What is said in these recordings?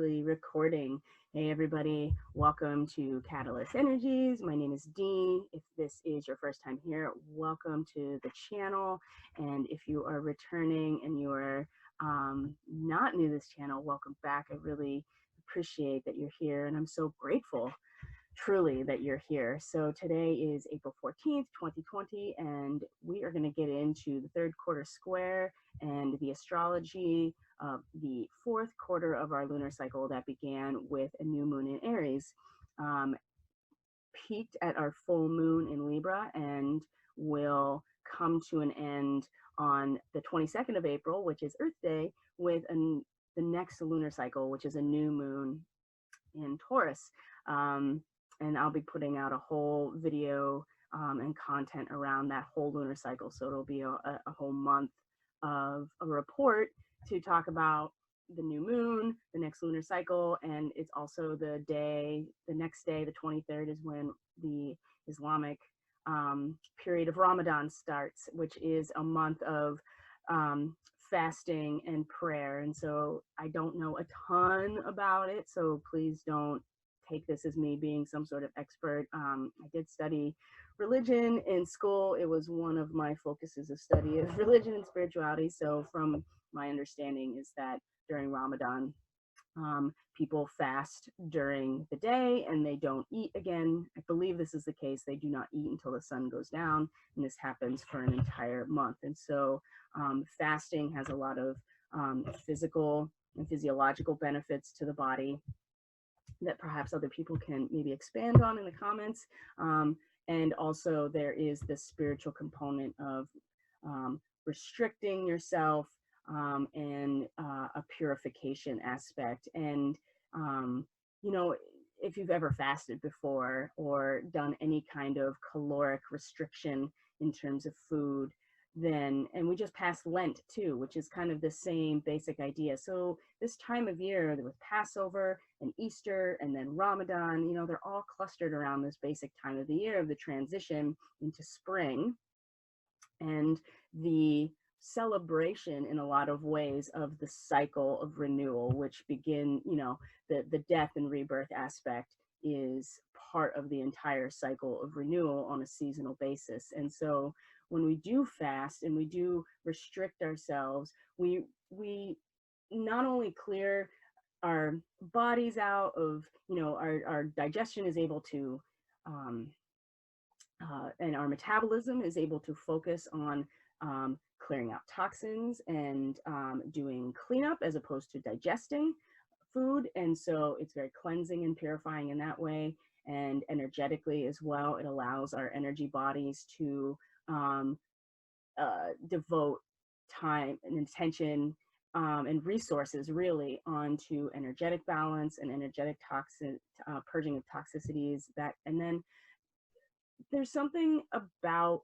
actually recording. Hey everybody, welcome to Catalyst Energies. My name is Dee. If this is your first time here, welcome to the channel. And if you are returning and you are not new to this channel, welcome back. I really appreciate that you're here, and I'm so grateful truly that you're here. So today is April 14th, 2020, and we are going to get into the third quarter square and the astrology of the fourth quarter of our lunar cycle that began with a new moon in Aries, peaked at our full moon in Libra, and will come to an end on the 22nd of April, which is Earth Day, with the next lunar cycle, which is a new moon in Taurus. And I'll be putting out a whole video and content around that whole lunar cycle. So it'll be a whole month of a report to talk about the new moon, the next lunar cycle, and it's also the next day, the 23rd, is when the Islamic period of Ramadan starts, which is a month of fasting and prayer. And so I don't know a ton about it, so please don't take this as me being some sort of expert. I did study religion in school. It was one of my focuses of study of religion and spirituality. So from my understanding is that during Ramadan, people fast during the day and they don't eat again. I believe this is the case. They do not eat until the sun goes down, and this happens for an entire month. And so fasting has a lot of physical and physiological benefits to the body that perhaps other people can maybe expand on in the comments. And also there is the spiritual component of restricting yourself and a purification aspect. And, you know, if you've ever fasted before or done any kind of caloric restriction in terms of food, then, and we just passed Lent too, which is kind of the same basic idea. So this time of year, with Passover and Easter and then Ramadan, you know, they're all clustered around this basic time of the year of the transition into spring and the celebration in a lot of ways of the cycle of renewal, which begin, you know, the death and rebirth aspect is part of the entire cycle of renewal on a seasonal basis. And so when we do fast and we do restrict ourselves, we not only clear our bodies out of, you know, our digestion is able to, and our metabolism is able to focus on clearing out toxins and doing cleanup as opposed to digesting food. And so it's very cleansing and purifying in that way. And energetically as well, it allows our energy bodies to devote time and attention and resources really onto energetic balance and energetic purging of toxicities. And then there's something about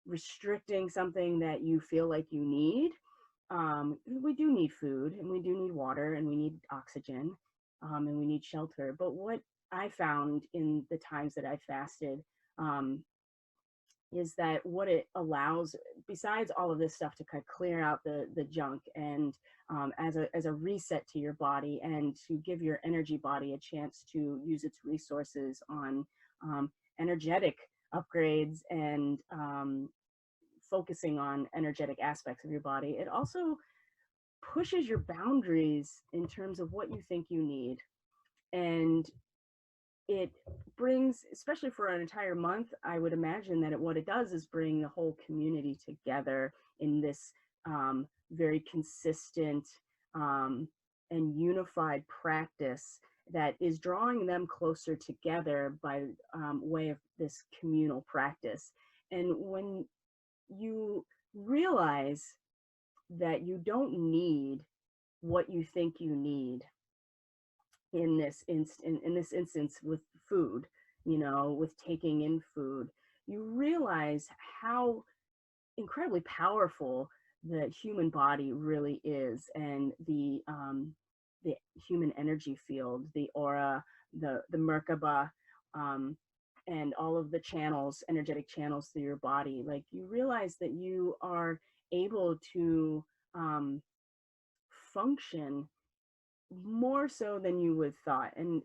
restricting something that you feel like you need. We do need food, and we do need water, and we need oxygen, and we need shelter. But what I found in the times that I fasted is that what it allows, besides all of this stuff, to kind of clear out the junk and as a reset to your body and to give your energy body a chance to use its resources on energetic upgrades and focusing on energetic aspects of your body. It also pushes your boundaries in terms of what you think you need. And it brings, especially for an entire month, I would imagine that what it does is bring the whole community together in this very consistent and unified practice that is drawing them closer together by way of this communal practice. And when you realize that you don't need what you think you need in this instance with food, you know, with taking in food, you realize how incredibly powerful the human body really is, and the human energy field, the aura, the Merkaba, and all of the channels, energetic channels through your body. Like, you realize that you are able to function more so than you would thought. And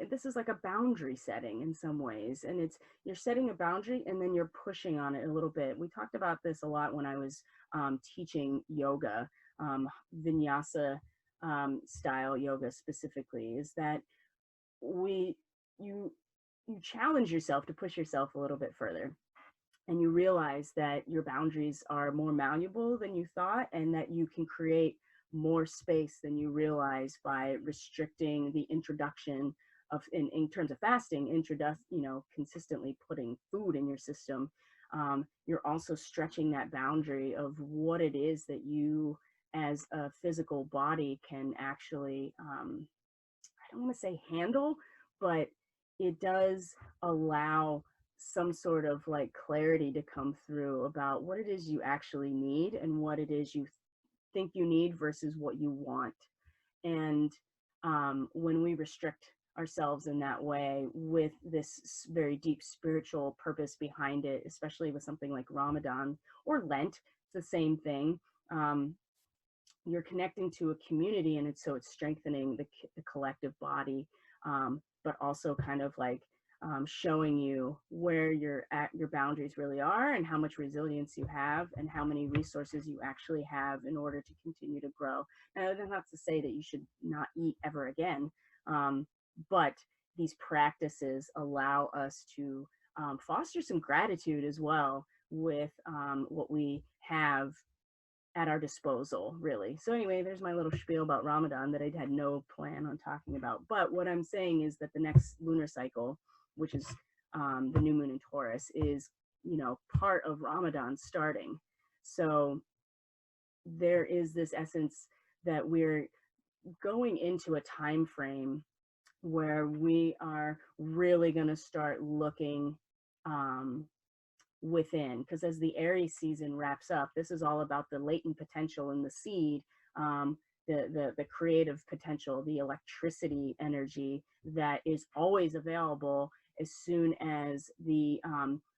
this is like a boundary setting in some ways, and you're setting a boundary and then you're pushing on it a little bit. We talked about this a lot when I was teaching yoga, vinyasa style yoga specifically, is that you you challenge yourself to push yourself a little bit further, and you realize that your boundaries are more malleable than you thought, and that you can create more space than you realize by restricting the introduction of, in terms of fasting, consistently putting food in your system. You're also stretching that boundary of what it is that you as a physical body can actually, I don't want to say handle, but it does allow some sort of like clarity to come through about what it is you actually need and what it is you think you need versus what you want. And when we restrict ourselves in that way with this very deep spiritual purpose behind it, especially with something like Ramadan or Lent, it's the same thing. You're connecting to a community, and it's strengthening the collective body, but also kind of like showing you where your boundaries really are, and how much resilience you have, and how many resources you actually have in order to continue to grow. Now, that's not to say that you should not eat ever again, but these practices allow us to foster some gratitude as well with what we have at our disposal, really. So anyway, there's my little spiel about Ramadan that I had no plan on talking about. But what I'm saying is that the next lunar cycle, which is the new moon in Taurus, is, part of Ramadan starting. So there is this essence that we're going into a time frame where we are really going to start looking within, because as the Aries season wraps up, this is all about the latent potential in the seed, the creative potential, the electricity energy that is always available as soon as the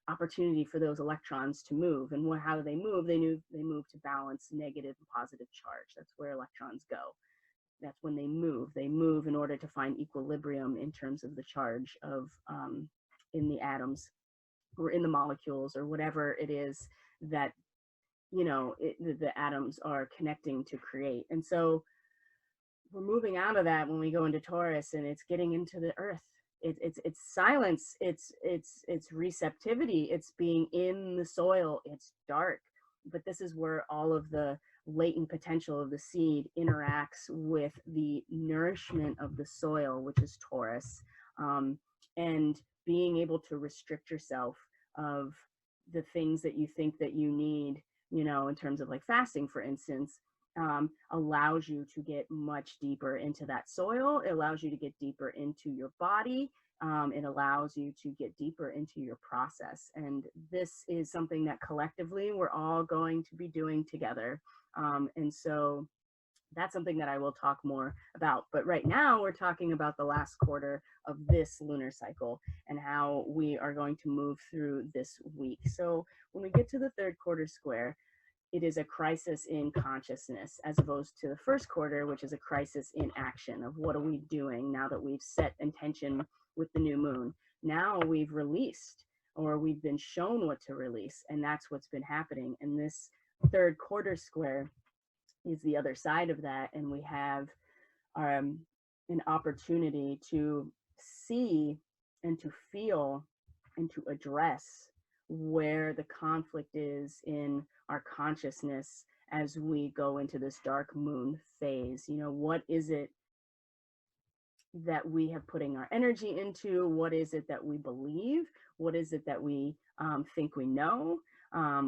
opportunity for those electrons to move. And how do they move? They move to balance negative and positive charge. That's where electrons go. That's when they move. They move in order to find equilibrium in terms of the charge of in the atoms, or in the molecules, or whatever it is that the atoms are connecting to create. And so we're moving out of that when we go into Taurus, and it's getting into the earth. It's silence, it's receptivity, it's being in the soil. It's dark, but this is where all of the latent potential of the seed interacts with the nourishment of the soil, which is Taurus. And being able to restrict yourself of the things that you think that you need, in terms of like fasting, for instance, allows you to get much deeper into that soil. It allows you to get deeper into your body. It allows you to get deeper into your process. And this is something that collectively we're all going to be doing together. And so that's something that I will talk more about. But right now we're talking about the last quarter of this lunar cycle and how we are going to move through this week. So when we get to the third quarter square, it is a crisis in consciousness, as opposed to the first quarter, which is a crisis in action of what are we doing now that we've set intention with the new moon. Now we've released, or we've been shown what to release, and that's what's been happening. And this third quarter square is the other side of that, and we have an opportunity to see and to feel and to address where the conflict is in our consciousness as we go into this dark moon phase. What is it that we have putting our energy into? What is it that we believe? What is it that we think we know?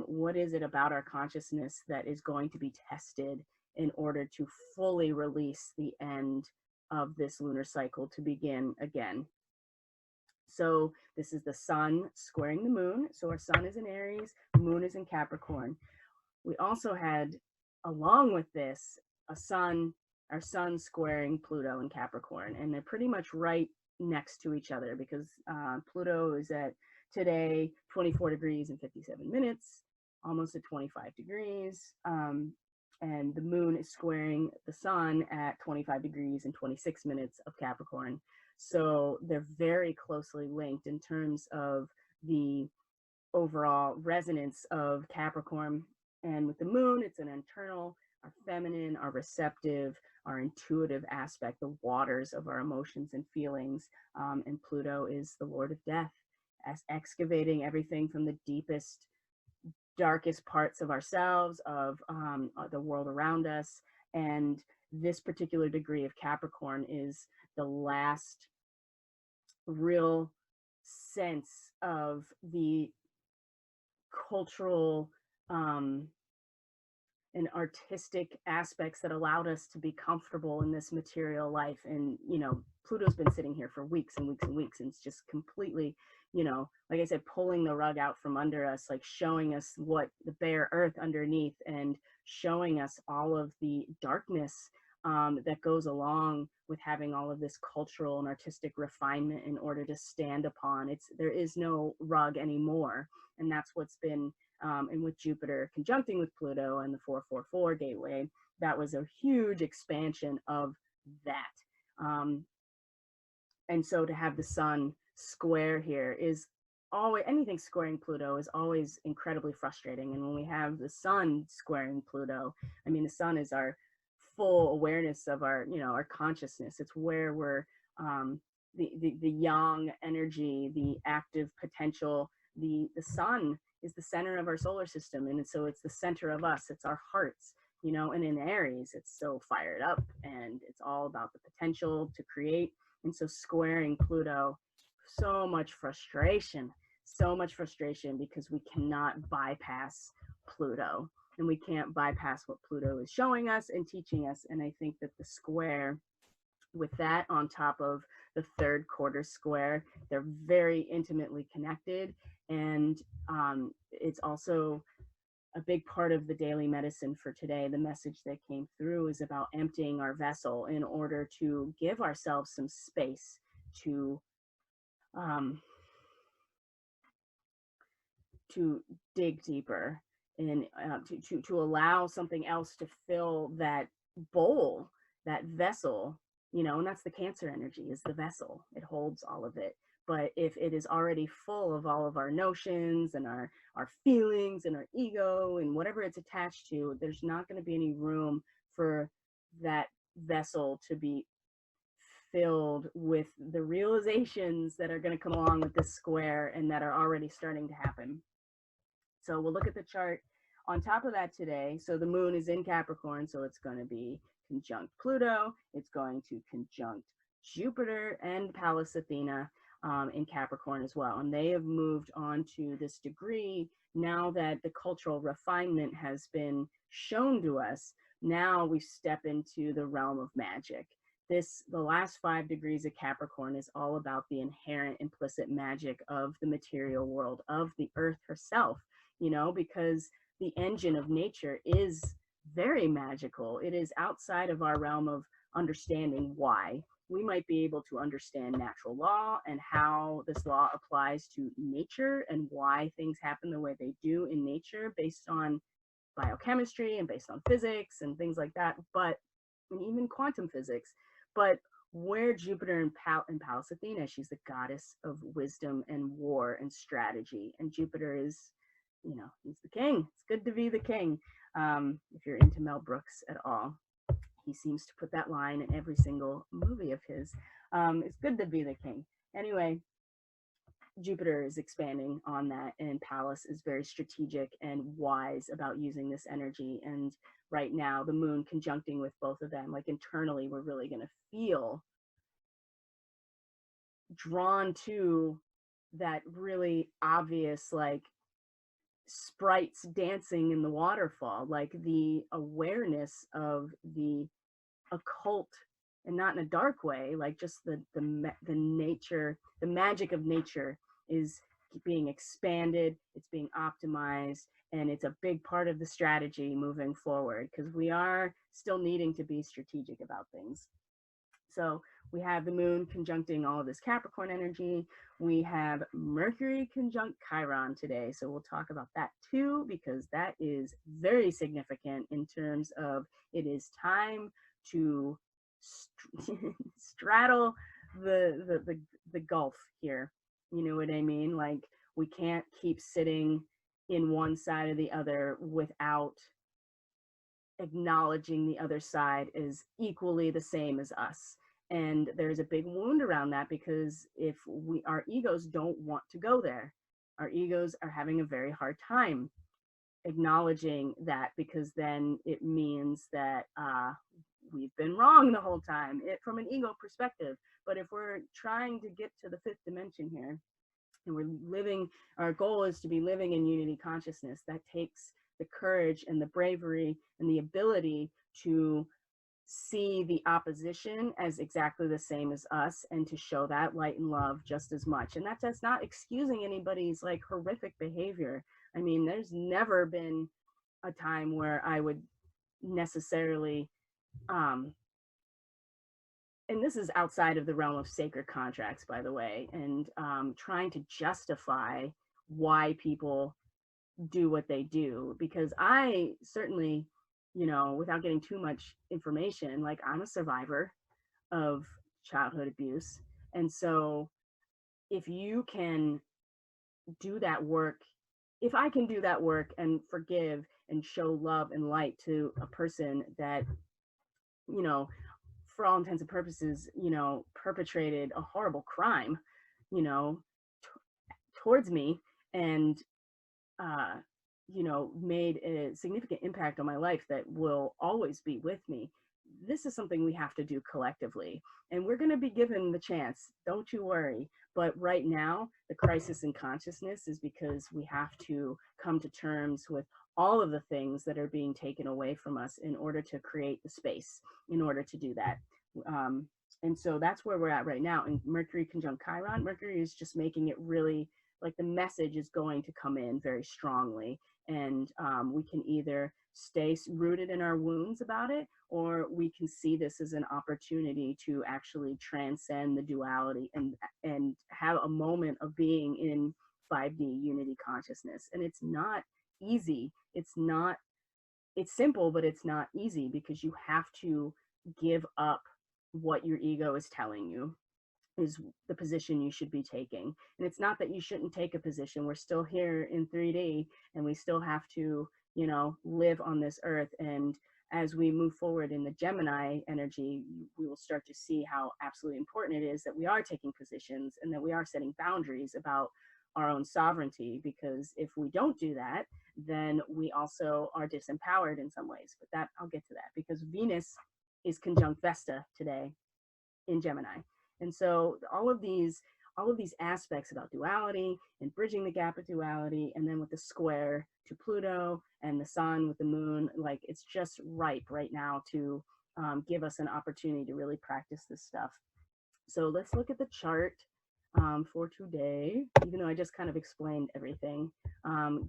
What is it about our consciousness that is going to be tested in order to fully release the end of this lunar cycle to begin again? So this is the sun squaring the moon. So our sun is in Aries, moon is in Capricorn. We also had, along with this, our sun squaring Pluto in Capricorn, and they're pretty much right next to each other, because Pluto is at today 24 degrees and 57 minutes, almost at 25 degrees. and the moon is squaring the sun at 25 degrees and 26 minutes of Capricorn. So they're very closely linked in terms of the overall resonance of Capricorn. And with the moon, it's an internal, our feminine, our receptive, our intuitive aspect, the waters of our emotions and feelings. And Pluto is the Lord of Death, as excavating everything from the deepest, darkest parts of ourselves, of the world around us. And this particular degree of Capricorn is the last real sense of the cultural and artistic aspects that allowed us to be comfortable in this material life. And, you know, Pluto's been sitting here for weeks and weeks and weeks, and it's just completely, you know, like I said, pulling the rug out from under us, like showing us what the bare earth underneath, and showing us all of the darkness that goes along with having all of this cultural and artistic refinement in order to stand upon. There is no rug anymore. And that's what's been, and with Jupiter conjuncting with Pluto and the 444 gateway, that was a huge expansion of that. And so to have the sun square here is always, anything squaring Pluto is always incredibly frustrating. And when we have the sun squaring Pluto, I mean, the sun is our full awareness of our, you know, our consciousness. It's where we're the yang energy, the active potential. The sun is the center of our solar system, and so it's the center of us. It's our hearts, you know. And in Aries, it's so fired up, and it's all about the potential to create. And so squaring Pluto, so much frustration because we cannot bypass Pluto, and we can't bypass what Pluto is showing us and teaching us. And I think that the square, with that on top of the third quarter square, they're very intimately connected. And it's also a big part of the daily medicine for today. The message that came through is about emptying our vessel in order to give ourselves some space to dig deeper, and to allow something else to fill that bowl, that vessel, you know. And that's the Cancer energy, is the vessel. It holds all of it. But if it is already full of all of our notions and our feelings and our ego and whatever it's attached to, there's not going to be any room for that vessel to be filled with the realizations that are going to come along with this square and that are already starting to happen. So we'll look at the chart on top of that today. So the moon is in Capricorn, so it's going to be conjunct Pluto. It's going to conjunct Jupiter and Pallas Athena in Capricorn as well. And they have moved on to this degree now that the cultural refinement has been shown to us. Now we step into the realm of magic. The last 5 degrees of Capricorn is all about the inherent implicit magic of the material world, of the earth herself, you know, because the engine of nature is very magical. It is outside of our realm of understanding why. We might be able to understand natural law and how this law applies to nature and why things happen the way they do in nature based on biochemistry and based on physics and things like that, and even quantum physics. But where Jupiter and Pallas Athena, she's the goddess of wisdom and war and strategy. And Jupiter is, you know, he's the king. It's good to be the king. If you're into Mel Brooks at all, he seems to put that line in every single movie of his. It's good to be the king. Anyway, Jupiter is expanding on that, and Pallas is very strategic and wise about using this energy. And right now, the moon conjuncting with both of them, like internally, we're really going to feel drawn to that really obvious, like, sprites dancing in the waterfall, like the awareness of the occult, and not in a dark way, like just the nature, the magic of nature is being expanded, it's being optimized, and it's a big part of the strategy moving forward, because we are still needing to be strategic about things. So we have the moon conjuncting all of this Capricorn energy. We have Mercury conjunct Chiron today. So we'll talk about that too, because that is very significant in terms of it is time to straddle the gulf here. You know what I mean? Like, we can't keep sitting in one side or the other without acknowledging the other side is equally the same as us. And there's a big wound around that, because if our egos don't want to go there, our egos are having a very hard time acknowledging that, because then it means that we've been wrong the whole time, from an ego perspective. But if we're trying to get to the fifth dimension here, and we're living, our goal is to be living in unity consciousness, that takes the courage and the bravery and the ability to see the opposition as exactly the same as us, and to show that light and love just as much. And that's not excusing anybody's like horrific behavior. I mean, there's never been a time where I would necessarily and this is outside of the realm of sacred contracts, by the way, and trying to justify why people do what they do, because I certainly, you know, without getting too much information, like, I'm a survivor of childhood abuse. And so if you can do that work, if I can do that work and forgive and show love and light to a person that, you know, for all intents and purposes, you know, perpetrated a horrible crime, you know, towards me, and you know, made a significant impact on my life that will always be with me. This is something we have to do collectively, and we're going to be given the chance, don't you worry. But right now, the crisis in consciousness is because we have to come to terms with all of the things that are being taken away from us in order to create the space, in order to do that. And so that's where we're at right now. And Mercury conjunct Chiron, Mercury is just making it really, like, the message is going to come in very strongly. And we can either stay rooted in our wounds about it, or we can see this as an opportunity to actually transcend the duality and have a moment of being in 5D unity consciousness. And it's not easy. It's simple, but it's not easy, because you have to give up what your ego is telling you is the position you should be taking. And it's not that you shouldn't take a position. We're still here in 3D, and we still have to, you know, live on this earth. And as we move forward in the Gemini energy, we will start to see how absolutely important it is that we are taking positions, and that we are setting boundaries about our own sovereignty. Because if we don't do that, then we also are disempowered in some ways. But that, I'll get to that, because Venus is conjunct Vesta today in Gemini. And so all of these aspects about duality and bridging the gap of duality, and then with the square to Pluto and the sun with the moon, like, it's just ripe right now to give us an opportunity to really practice this stuff. So let's look at the chart for today, even though I just kind of explained everything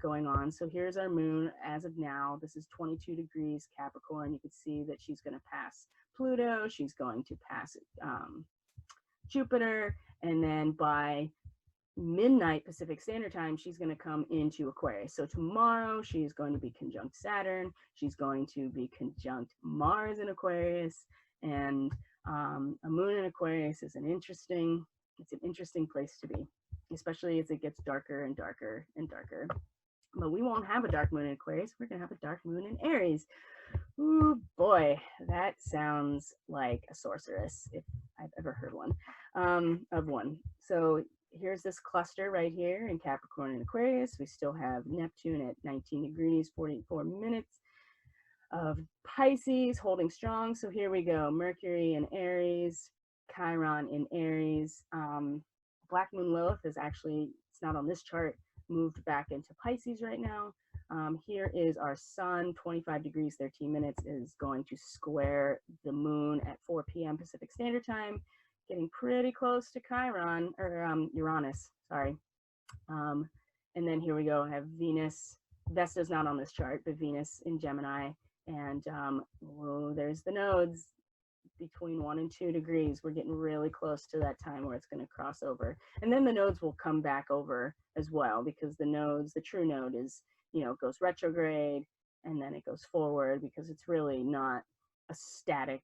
going on. So here's our moon as of now. This is 22 degrees Capricorn. You can see that she's going to pass Pluto. She's going to pass Jupiter, and then by midnight Pacific Standard Time, she's going to come into Aquarius. So tomorrow she's going to be conjunct Saturn. She's going to be conjunct Mars in Aquarius, and a moon in Aquarius is an interesting place to be, especially as it gets darker and darker and darker. But we won't have a dark moon in Aquarius. We're going to have a dark moon in Aries. Ooh, boy, that sounds like a sorceress, if I've ever heard one, of one. So here's this cluster right here in Capricorn and Aquarius. We still have Neptune at 19 degrees, 44 minutes of Pisces holding strong. So here we go. Mercury in Aries, Chiron in Aries. Black Moon Lilith is actually, it's not on this chart, moved back into Pisces right now. Here is our sun, 25 degrees, 13 minutes, is going to square the moon at 4 p.m. Pacific Standard Time, getting pretty close to Chiron, or Uranus, sorry. And then here we go, I have Venus. Vesta's not on this chart, but Venus in Gemini. And whoa, there's the nodes. between 1 and 2 degrees. We're getting really close to that time where it's going to cross over. And then the nodes will come back over as well, because the nodes, the true node is, goes retrograde and then it goes forward, because it's really not a static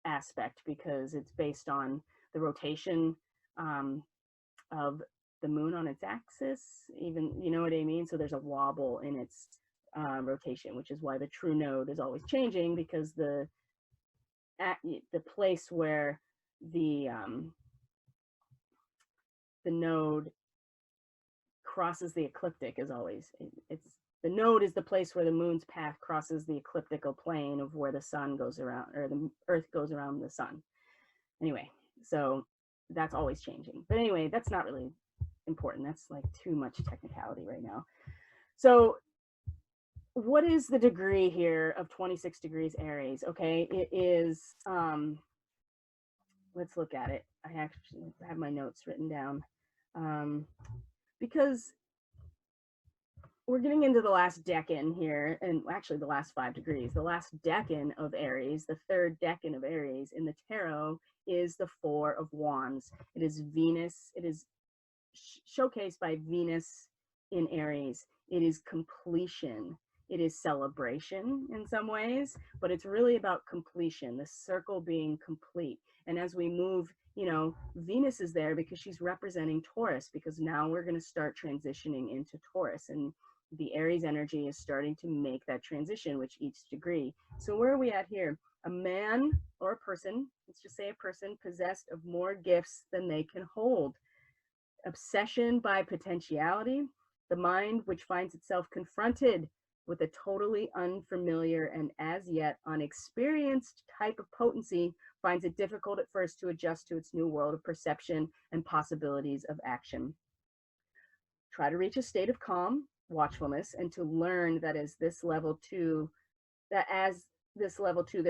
aspect, because it's based on the rotation of the moon on its axis, even, you know what I mean? So there's a wobble in its rotation, which is why the true node is always changing, because the place where the node crosses the ecliptic is always, the node is the place where the moon's path crosses the ecliptical plane of where the sun goes around, or the earth goes around the sun. Anyway, so that's always changing. But anyway, that's not really important. That's like too much technicality right now. So what is the degree here of 26 degrees Aries? Okay, it is, let's look at it. I actually have my notes written down, because we're getting into the last decan here, and actually the last 5 degrees. The last decan of Aries, the third decan of Aries in the tarot, is the 4 of Wands. It is Venus. It is showcased by Venus in Aries. It is completion. It is celebration in some ways, but it's really about completion, the circle being complete. And as we move, Venus is there because she's representing Taurus, because now we're going to start transitioning into Taurus, and the Aries energy is starting to make that transition with each degree. So where are we at here? A man or a person, let's just say a person, possessed of more gifts than they can hold. Obsession by potentiality, the mind which finds itself confronted with a totally unfamiliar and as yet unexperienced type of potency, finds it difficult at first to adjust to its new world of perception and possibilities of action. Try to reach a state of calm, watchfulness, and to learn that as this level 2, there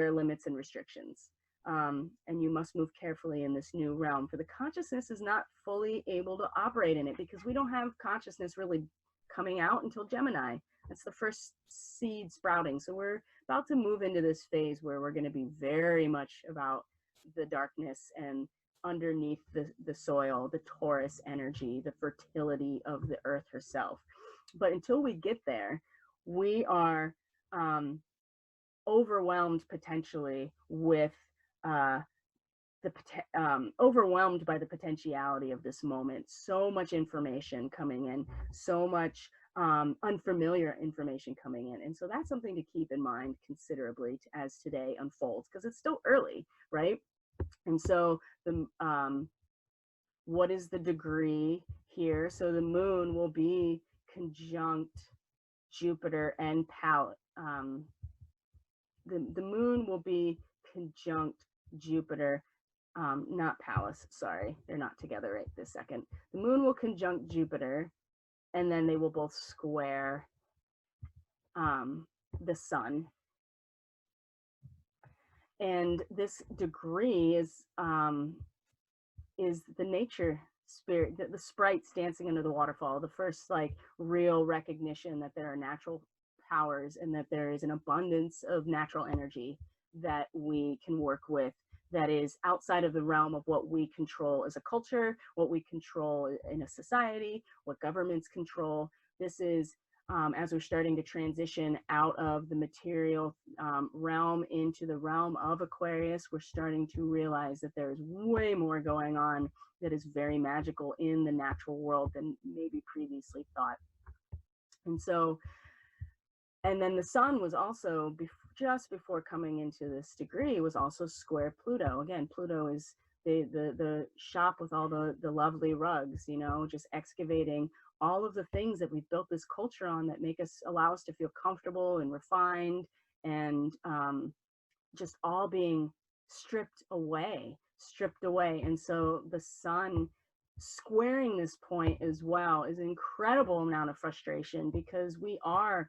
are limits and restrictions. And you must move carefully in this new realm, for the consciousness is not fully able to operate in it, because we don't have consciousness really coming out until Gemini. That's the first seed sprouting. So we're about to move into this phase where we're going to be very much about the darkness and underneath the soil, the Taurus energy, the fertility of the earth herself. But until we get there, we are overwhelmed potentially with overwhelmed by the potentiality of this moment. So much information coming in, so much unfamiliar information coming in. And so that's something to keep in mind considerably as today unfolds, because it's still early, right? And so what is the degree here? So the moon will be conjunct Jupiter and Pallas. The moon will be conjunct Jupiter, not Pallas, sorry, they're not together right this second. The moon will conjunct Jupiter, and then they will both square the sun. And this degree is the nature spirit, the sprites dancing under the waterfall, the first like real recognition that there are natural powers and that there is an abundance of natural energy that we can work with, that is outside of the realm of what we control as a culture, what we control in a society, what governments control. This is as we're starting to transition out of the material realm into the realm of Aquarius, we're starting to realize that there's way more going on that is very magical in the natural world than maybe previously thought. And so, and then the sun was also, just before coming into this degree, was also square Pluto. Again, Pluto is the shop with all the lovely rugs, you know, just excavating all of the things that we've built this culture on that make us, allow us to feel comfortable and refined, and just all being stripped away. And so the sun squaring this point as well is an incredible amount of frustration, because we are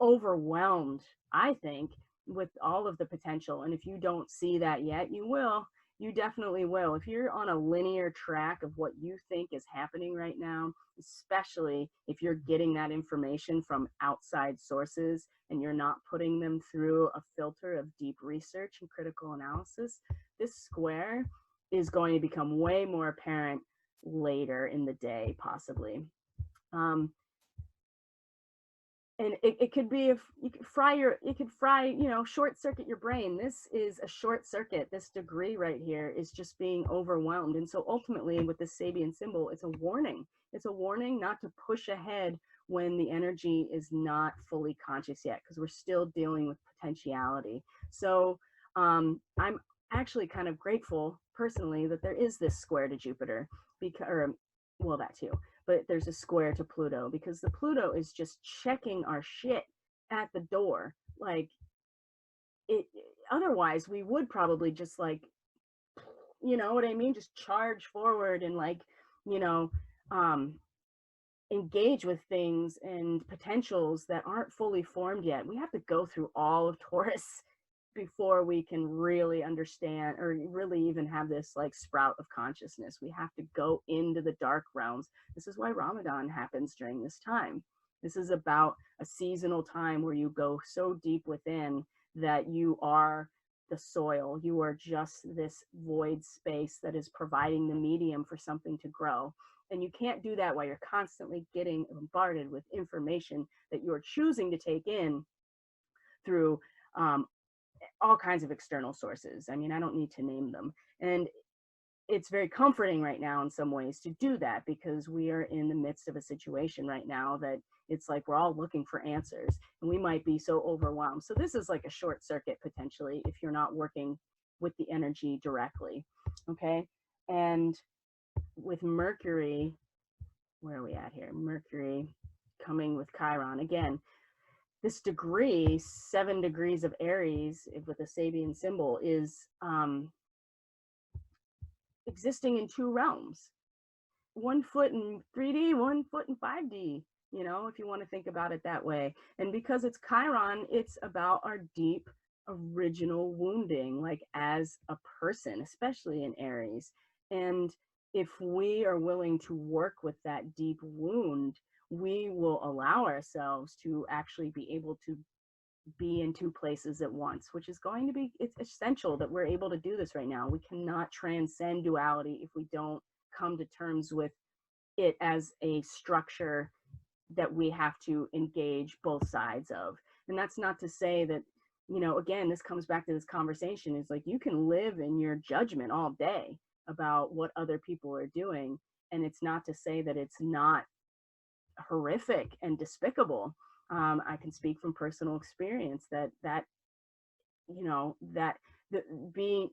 overwhelmed, I think, with all of the potential. And if you don't see that yet, you will. You definitely will. If you're on a linear track of what you think is happening right now, especially if you're getting that information from outside sources and you're not putting them through a filter of deep research and critical analysis, this square is going to become way more apparent later in the day, possibly. And it could be if you could fry, you know, short circuit your brain. This is a short circuit. This degree right here is just being overwhelmed. And so ultimately with the Sabian symbol, it's a warning. It's a warning not to push ahead when the energy is not fully conscious yet, because we're still dealing with potentiality. So I'm actually kind of grateful personally that there is this square to Jupiter, because, or, well, that too, but there's a square to Pluto, because the Pluto is just checking our shit at the door. Like, it, otherwise we would probably just, like, you know what I mean, just charge forward and, like, you know, engage with things and potentials that aren't fully formed yet. We have to go through all of Taurus before we can really understand or really even have this, like, sprout of consciousness. We have to go into the dark realms. This is why Ramadan happens during this time. This is about a seasonal time where you go so deep within that you are the soil. You are just this void space that is providing the medium for something to grow. And you can't do that while you're constantly getting bombarded with information that you're choosing to take in through all kinds of external sources. I mean, I don't need to name them. And it's very comforting right now in some ways to do that, because we are in the midst of a situation right now that it's like we're all looking for answers and we might be so overwhelmed. So this is like a short circuit potentially if you're not working with the energy directly. Okay. And with Mercury, where are we at here? Mercury coming with Chiron again. This degree, 7 degrees of Aries with the Sabian symbol, is existing in 2 realms. 1 foot in 3D, 1 foot in 5D, you know, if you want to think about it that way. And because it's Chiron, it's about our deep original wounding, like as a person, especially in Aries. And if we are willing to work with that deep wound, we will allow ourselves to actually be able to be in 2 places at once, which is going to be, it's essential that we're able to do this right now. We cannot transcend duality if we don't come to terms with it as a structure that we have to engage both sides of. And that's not to say that, you know, again, this comes back to this conversation, is like, you can live in your judgment all day about what other people are doing, and it's not to say that it's not horrific and despicable. I can speak from personal experience that you know, that being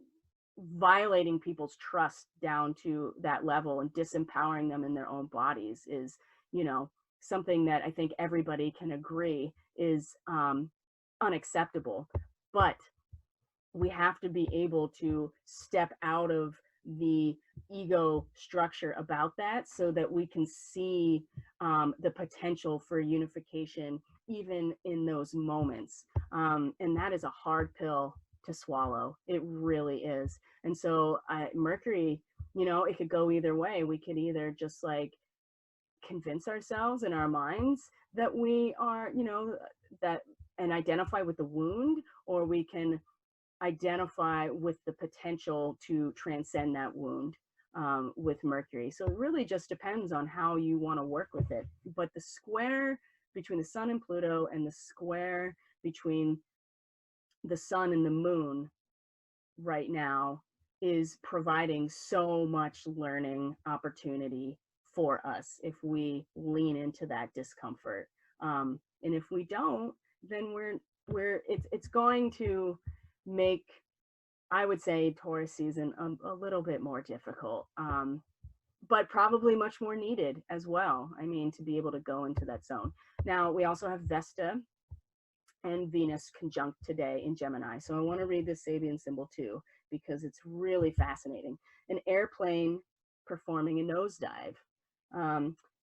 violating people's trust down to that level and disempowering them in their own bodies is, you know, something that I think everybody can agree is unacceptable. But we have to be able to step out of the ego structure about that so that we can see the potential for unification even in those moments. And that is a hard pill to swallow. It really is. And so Mercury, you know, it could go either way. We could either just, like, convince ourselves in our minds that we are, you know, that, and identify with the wound, or we can identify with the potential to transcend that wound with Mercury. So it really just depends on how you want to work with it. But the square between the Sun and Pluto, and the square between the Sun and the Moon right now, is providing so much learning opportunity for us if we lean into that discomfort. And if we don't, then it's going to make, I would say, Taurus season a little bit more difficult, but probably much more needed as well. I mean, to be able to go into that zone. Now, we also have Vesta and Venus conjunct today in Gemini. So I want to read this Sabian symbol too, because it's really fascinating. An airplane performing a nosedive.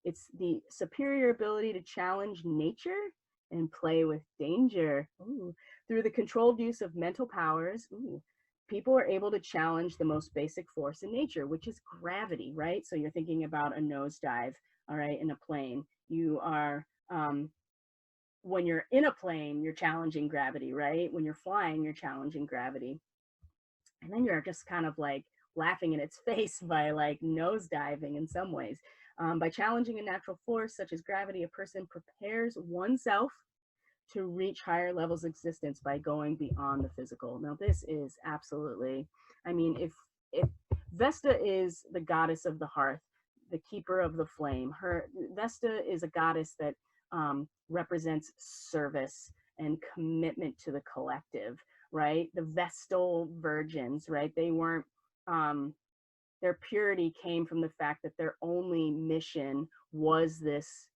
It's the superior ability to challenge nature and play with danger. Ooh. Through the controlled use of mental powers. Ooh. people are able to challenge the most basic force in nature, which is gravity, right? So you're thinking about a nosedive, all right, in a plane. You are, when you're in a plane, you're challenging gravity, right? When you're flying, you're challenging gravity. And then you're just kind of like laughing in its face by like nosediving in some ways. By challenging a natural force such as gravity, a person prepares oneself to reach higher levels of existence by going beyond the physical. Now, this is absolutely, I mean, if Vesta is the goddess of the hearth, the keeper of the flame, her Vesta is a goddess that represents service and commitment to the collective, right? The Vestal virgins, right? They weren't, their purity came from the fact that their only mission was this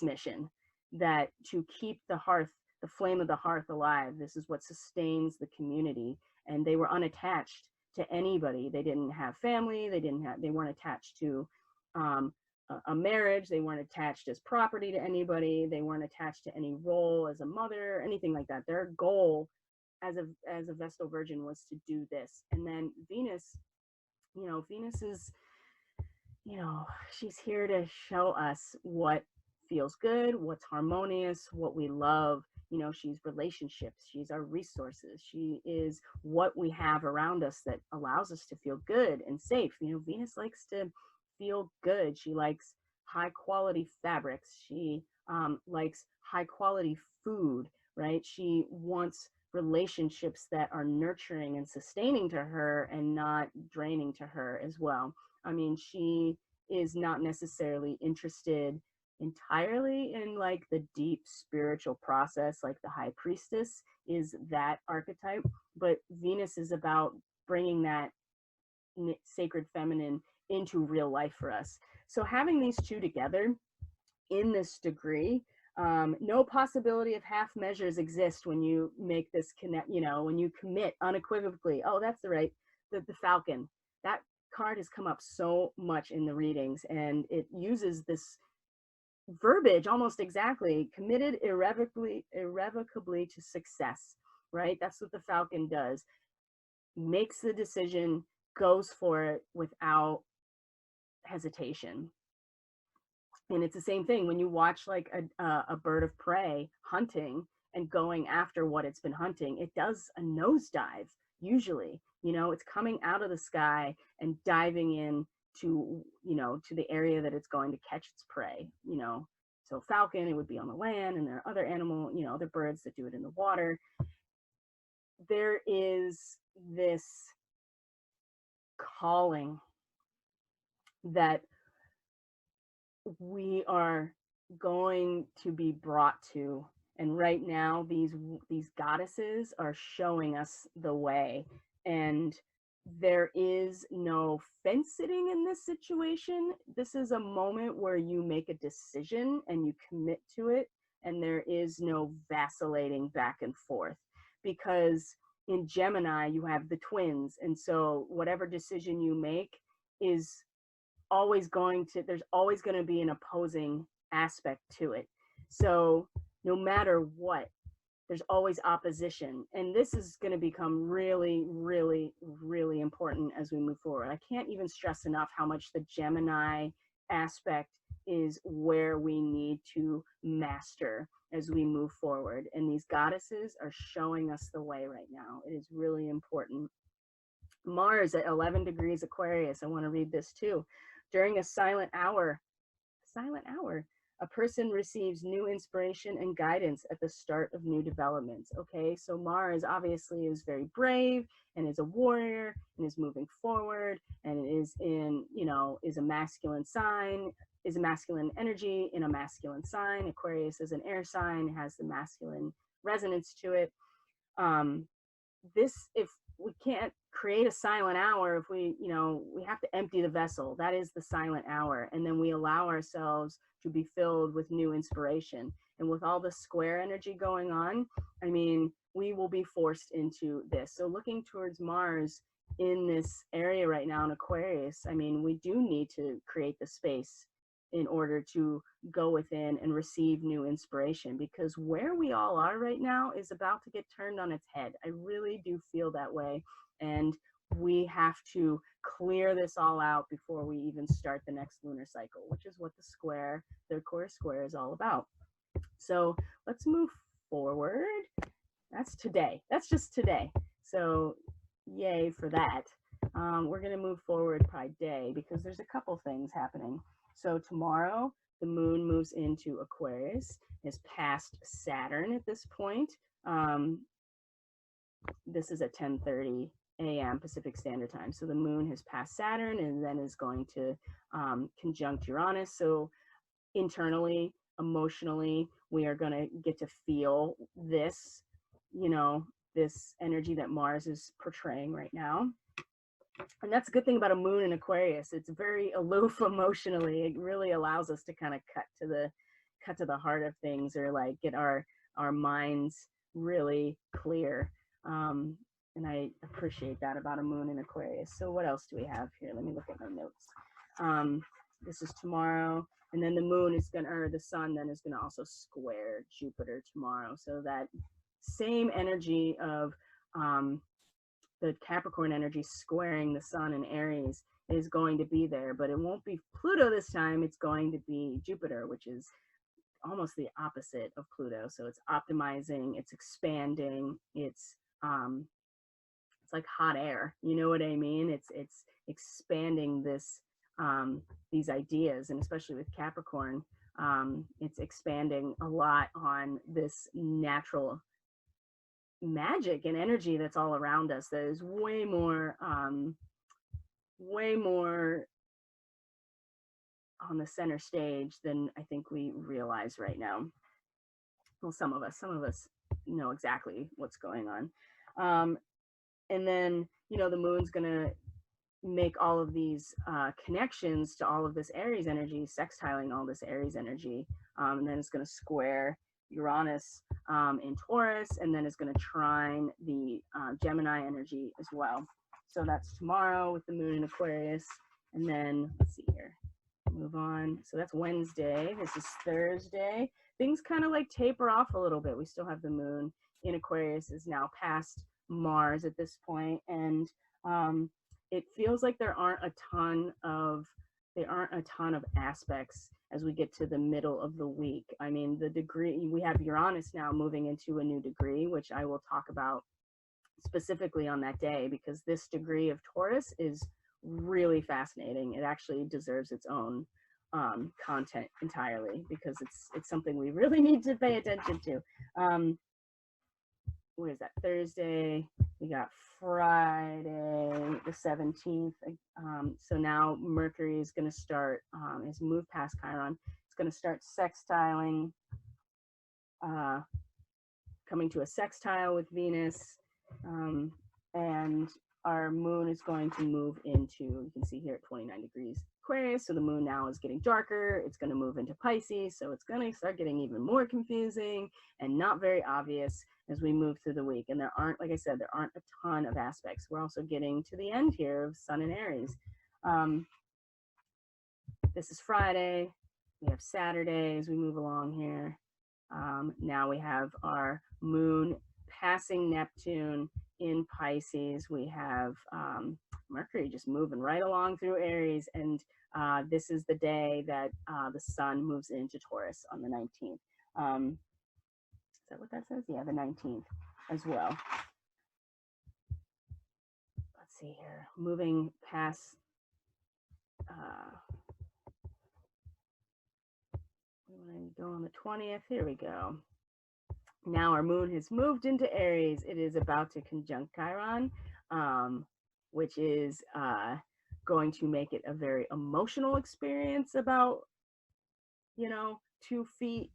mission, that to keep the hearth, the flame of the hearth alive. This is what sustains the community. And they were unattached to anybody. They didn't have family. They weren't attached to a marriage. They weren't attached as property to anybody. They weren't attached to any role as a mother, anything like that. Their goal as a Vestal virgin was to do this. And then Venus, Venus is, she's here to show us what feels good, what's harmonious, what we love. She's relationships, she's our resources, she is what we have around us that allows us to feel good and safe. Venus likes to feel good. She likes high quality fabrics. She likes high quality food, right? She wants relationships that are nurturing and sustaining to her and not draining to her as well. I mean, she is not necessarily interested entirely in like the deep spiritual process, like the high priestess is that archetype, but Venus is about bringing that sacred feminine into real life for us. So having these two together in this degree, no possibility of half measures exist when you make this connect, when you commit unequivocally. Oh, that's the Falcon. That card has come up so much in the readings, and it uses this verbiage almost exactly: committed irrevocably to success, right? That's what the Falcon does. Makes the decision, goes for it without hesitation. And it's the same thing when you watch like a bird of prey hunting and going after what it's been hunting. It does a nosedive usually. It's coming out of the sky and diving in to the area that it's going to catch its prey. So falcon, it would be on the land, and there are other other birds that do it in the water. There is this calling that we are going to be brought to, and right now these goddesses are showing us the way. And there is no fence sitting in this situation. This is a moment where you make a decision and you commit to it, and there is no vacillating back and forth, because in Gemini you have the twins, and so whatever decision you make is there's always going to be an opposing aspect to it. So no matter what, there's always opposition. And this is going to become really, really, really important as we move forward. I can't even stress enough how much the Gemini aspect is where we need to master as we move forward. And these goddesses are showing us the way right now. It is really important. Mars at 11 degrees Aquarius. I want to read this too. During a silent hour, a person receives new inspiration and guidance at the start of new developments. Okay, so Mars obviously is very brave and is a warrior and is moving forward, and is is a masculine sign, is a masculine energy in a masculine sign. Aquarius is an air sign, has the masculine resonance to it. If we can't create a silent hour, if we have to empty the vessel. That is the silent hour. And then we allow ourselves to be filled with new inspiration. And with all the square energy going on, I mean, we will be forced into this. So looking towards Mars in this area right now in Aquarius, I mean, we do need to create the space in order to go within and receive new inspiration, because where we all are right now is about to get turned on its head. I really do feel that way. And we have to clear this all out before we even start the next lunar cycle, which is what the square, third quarter square, is all about. So let's move forward. That's today. That's just today. So yay for that. We're going to move forward by day because there's a couple things happening. So tomorrow, the moon moves into Aquarius, is past Saturn at this point. This is at 10:30 a.m. Pacific Standard Time. So the moon has passed Saturn and then is going to conjunct Uranus. So internally, emotionally, we are going to get to feel this, you know, this energy that Mars is portraying right now. And that's a good thing about a moon in Aquarius. It's very aloof emotionally. It really allows us to kind of cut to the heart of things, or like get our minds really clear. And I appreciate that about a moon in Aquarius. So what else do we have here? Let me look at my notes. This is tomorrow, and then the moon is gonna, or the sun then is gonna also square Jupiter tomorrow. So that same energy of the Capricorn energy squaring the sun in Aries is going to be there, but it won't be Pluto this time. It's going to be Jupiter, which is almost the opposite of Pluto. So it's optimizing, it's expanding, it's like hot air. You know what I mean? It's expanding this these ideas, and especially with Capricorn, it's expanding a lot on this natural magic and energy that's all around us that is way more on the center stage than I think we realize right now. Well, some of us know exactly what's going on. And then, you know, the moon's gonna make all of these connections to all of this Aries energy, sextiling all this Aries energy, and then it's gonna square Uranus in Taurus, and then it's going to trine the Gemini energy as well. So that's tomorrow with the moon in Aquarius. And then let's see here, move on. So that's Wednesday. This is Thursday. Things kind of like taper off a little bit. We still have the moon in Aquarius, is now past Mars at this point, and it feels like there aren't a ton of aspects as we get to the middle of the week. I mean, the degree, we have Uranus now moving into a new degree, which I will talk about specifically on that day, because this degree of Taurus is really fascinating. It actually deserves its own content entirely, because it's something we really need to pay attention to. What is that? Thursday, we got Friday the 17th. So now Mercury is going to start, has moved past Chiron. It's going to start sextiling, coming to a sextile with Venus. And our moon is going to move into, you can see here at 29 degrees Aquarius. So the moon now is getting darker. It's going to move into Pisces. So it's going to start getting even more confusing and not very obvious as we move through the week. And there aren't, like I said, there aren't a ton of aspects. We're also getting to the end here of Sun and Aries. This is Friday. We have Saturday as we move along here. Now we have our moon passing Neptune in Pisces. We have Mercury just moving right along through Aries. And this is the day that the sun moves into Taurus on the 19th. Is that what that says? Yeah, the 19th as well. Let's see here. Moving past, we want to go on the 20th. Here we go. Now our moon has moved into Aries. It is about to conjunct Chiron, which is going to make it a very emotional experience about, you know, 2 feet,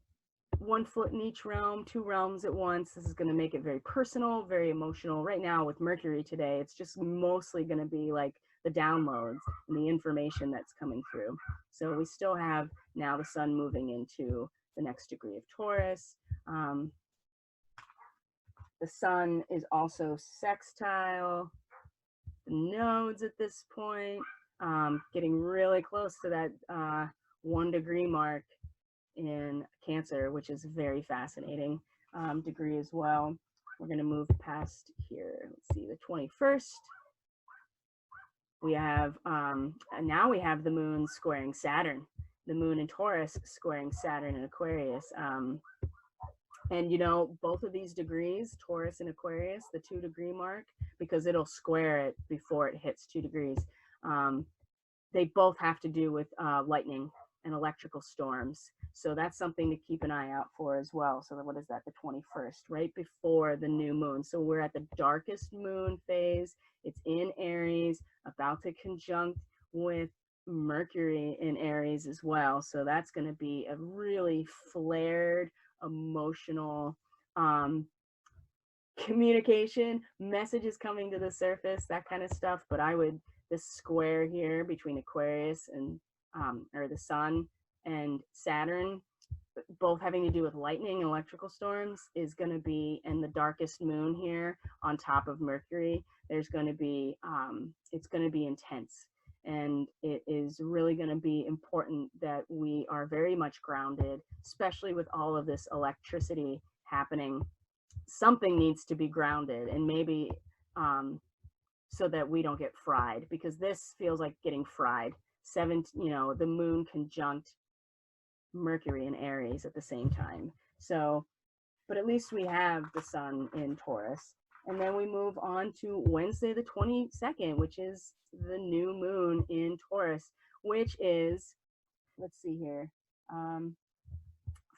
1 foot in each realm, 2 realms at once. This is going to make it very personal, very emotional. Right now with Mercury today, it's just mostly going to be like the downloads and the information that's coming through. So we still have now the sun moving into the next degree of Taurus. The sun is also sextile the nodes at this point, getting really close to that 1 degree mark in Cancer, which is very fascinating degree as well. we're going to move past here. Let's see, the 21st. We have, now we have the moon squaring Saturn, the moon in Taurus squaring Saturn in Aquarius. And you know, both of these degrees, Taurus and Aquarius, the 2-degree mark, because it'll square it before it hits 2 degrees. They both have to do with lightning and electrical storms. So that's something to keep an eye out for as well. So what is that, the 21st, right before the new moon. So we're at the darkest moon phase. It's in Aries, about to conjunct with Mercury in Aries as well. So that's going to be a really flared, emotional communication, messages coming to the surface, that kind of stuff. But I would, this square here between Aquarius and or the sun and Saturn, both having to do with lightning and electrical storms, is going to be, and the darkest moon here on top of Mercury, there's going to be, it's going to be intense. And it is really going to be important that we are very much grounded, especially with all of this electricity happening. Something needs to be grounded, and maybe so that we don't get fried, because this feels like getting fried. You know, the moon conjunct Mercury in Aries at the same time. So, but at least we have the sun in Taurus. And then we move on to Wednesday the 22nd, which is the new moon in Taurus, which is, let's see here,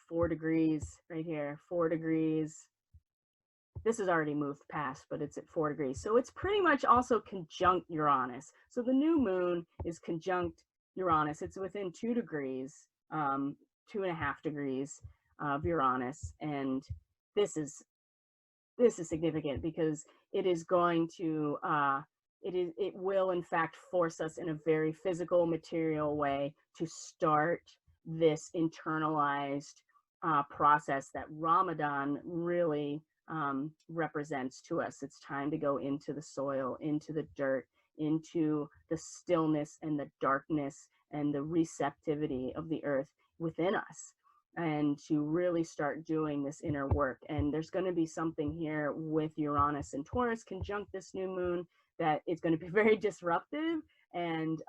4 degrees right here, 4 degrees. This has already moved past, but it's at 4 degrees. So it's pretty much also conjunct Uranus. So the new moon is conjunct Uranus. It's within 2 degrees, 2.5 degrees of Uranus. And this is significant because it is going to, it will in fact force us in a very physical, material way to start this internalized process that Ramadan really represents to us. It's time to go into the soil, into the dirt, into the stillness and the darkness and the receptivity of the earth within us, and to really start doing this inner work. And there's going to be something here with Uranus and Taurus conjunct this new moon that is going to be very disruptive, and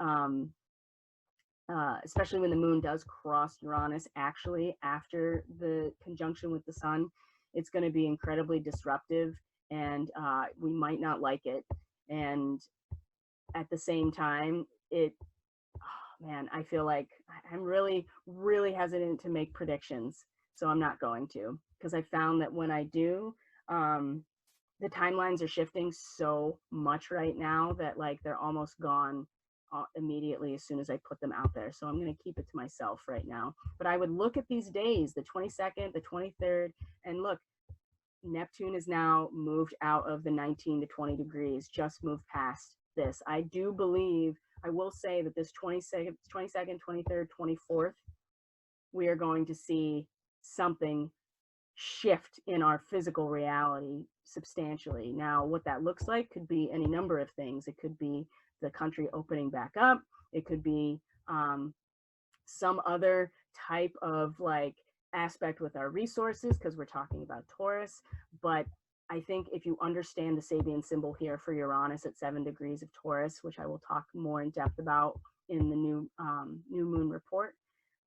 especially when the moon does cross Uranus actually after the conjunction with the sun. It's going to be incredibly disruptive, and we might not like it. And at the same time, man, I feel like I'm really, really hesitant to make predictions. So I'm not going to, because I found that when I do, the timelines are shifting so much right now that like they're almost gone immediately as soon as I put them out there. So I'm going to keep it to myself right now. But I would look at these days, the 22nd, the 23rd, and look, Neptune is now moved out of the 19 to 20 degrees, just moved past this. I do believe, I will say that this 22nd, 23rd, 24th, we are going to see something shift in our physical reality substantially. Now, what that looks like could be any number of things. It could be the country opening back up. It could be some other type of like aspect with our resources, because we're talking about Taurus. But I think if you understand the Sabian symbol here for Uranus at 7 degrees of Taurus, which I will talk more in depth about in the new moon report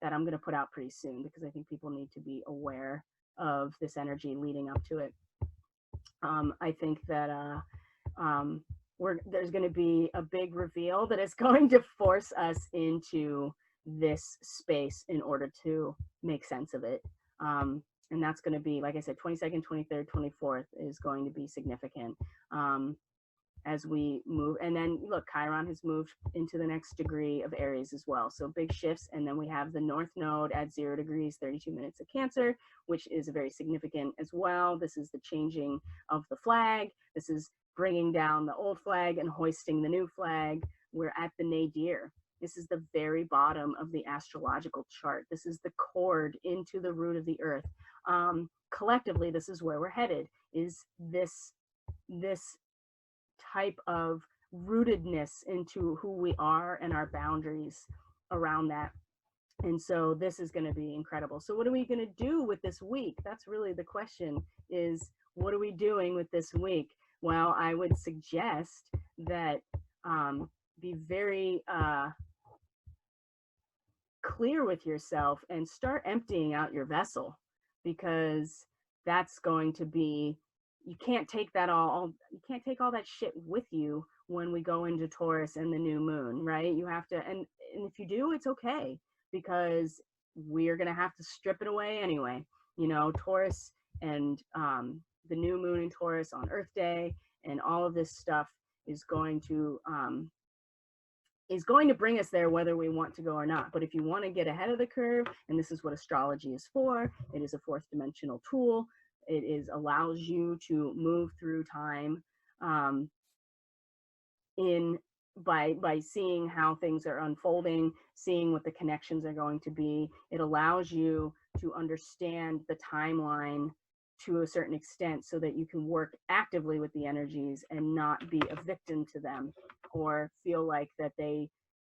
that I'm going to put out pretty soon, because I think people need to be aware of this energy leading up to it. I think that there's going to be a big reveal that is going to force us into this space in order to make sense of it. And that's going to be, like I said, 22nd, 23rd, 24th is going to be significant as we move. And then look, Chiron has moved into the next degree of Aries as well. So big shifts. And then we have the North Node at 0 degrees, 32 minutes of Cancer, which is very significant as well. This is the changing of the flag. This is bringing down the old flag and hoisting the new flag. We're at the nadir. This is the very bottom of the astrological chart. This is the cord into the root of the earth. Collectively, this is where we're headed, is this type of rootedness into who we are and our boundaries around that. And so this is going to be incredible. So what are we going to do with this week? That's really the question, is what are we doing with this week? Well, I would suggest that be very clear with yourself and start emptying out your vessel, because that's going to be, you can't take all that shit with you when we go into Taurus and the new moon, right? You have to, and if you do, it's okay, because we're going to have to strip it away anyway. You know, Taurus and the new moon in Taurus on Earth Day and all of this stuff is going to bring us there whether we want to go or not. But if you want to get ahead of the curve, and this is what astrology is for, it is a fourth dimensional tool. It allows you to move through time by seeing how things are unfolding, seeing what the connections are going to be. It allows you to understand the timeline to a certain extent so that you can work actively with the energies and not be a victim to them, or feel like that they,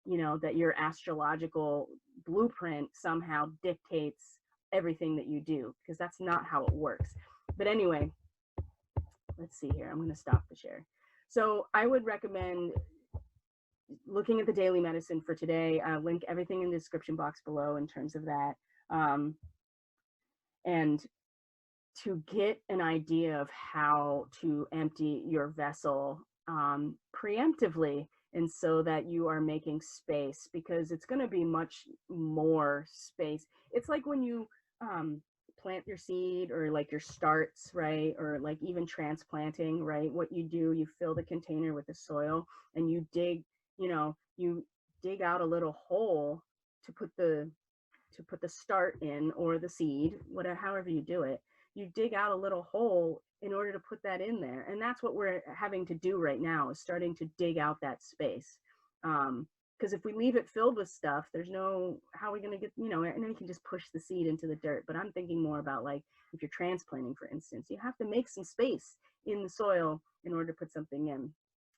you know, that your astrological blueprint somehow dictates everything that you do, because that's not how it works. But anyway, let's see here. I'm going to stop the share. So I would recommend looking at the daily medicine for today. Link everything in the description box below in terms of that. And to get an idea of how to empty your vessel preemptively, and so that you are making space, because it's going to be much more space. It's like when you plant your seed, or like your starts, right? Or like even transplanting, right? What you do, you fill the container with the soil and you dig, you know, you dig out a little hole to put the start in, or the seed, whatever, however you do it. You dig out a little hole in order to put that in there. And that's what we're having to do right now, is starting to dig out that space. Because if we leave it filled with stuff, there's no, how are we going to get, you know, and then you can just push the seed into the dirt. But I'm thinking more about, like, if you're transplanting, for instance, you have to make some space in the soil in order to put something in.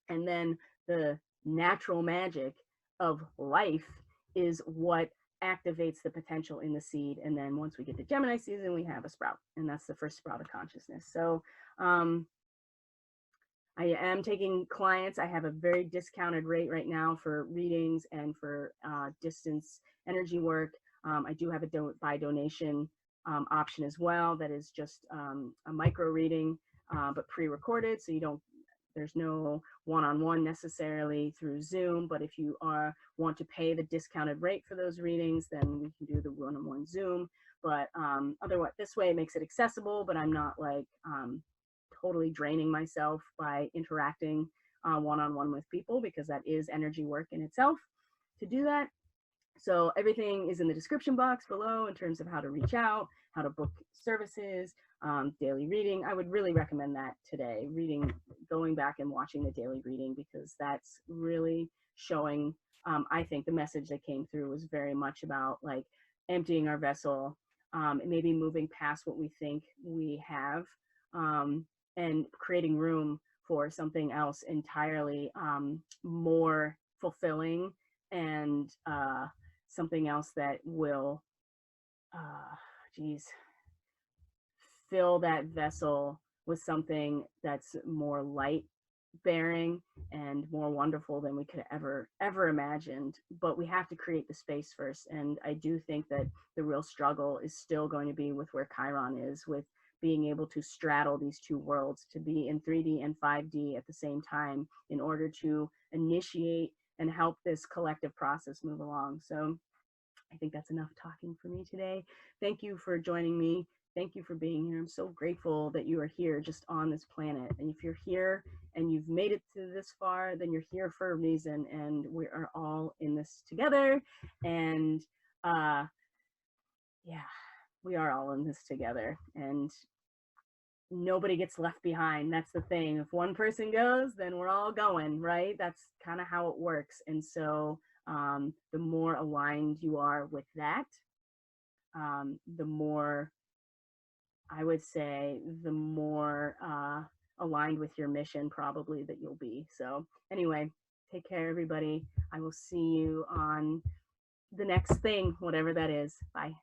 And then the natural magic of life is what activates the potential in the seed. And then once we get to Gemini season, we have a sprout, and that's the first sprout of consciousness. So I am taking clients. I have a very discounted rate right now for readings and for distance energy work. I do have a by donation option as well. That is just a micro reading, but pre-recorded, so you don't, there's no one-on-one necessarily through Zoom. But if you want to pay the discounted rate for those readings, then we can do the one-on-one Zoom. But otherwise, this way it makes it accessible, but I'm not like totally draining myself by interacting one-on-one with people, because that is energy work in itself to do that. So everything is in the description box below in terms of how to reach out, how to book services, daily reading. I would really recommend that today, going back and watching the daily reading, because that's really showing, I think the message that came through was very much about like emptying our vessel, and maybe moving past what we think we have, and creating room for something else entirely more fulfilling, and something else that will fill that vessel with something that's more light bearing and more wonderful than we could ever imagined. But we have to create the space first. And I do think that the real struggle is still going to be with where Chiron is, with being able to straddle these two worlds, to be in 3D and 5D at the same time, in order to initiate and help this collective process move along. So I think that's enough talking for me today. Thank you for joining me. Thank you for being here. I'm so grateful that you are here just on this planet. And if you're here and you've made it to this far, then you're here for a reason, and we are all in this together. And yeah, we are all in this together, and nobody gets left behind. That's the thing. If one person goes, then we're all going, right? That's kind of how it works. And so the more aligned you are with that, the more, I would say, the more aligned with your mission probably that you'll be. So anyway, take care, everybody. I will see you on the next thing, whatever that is. Bye.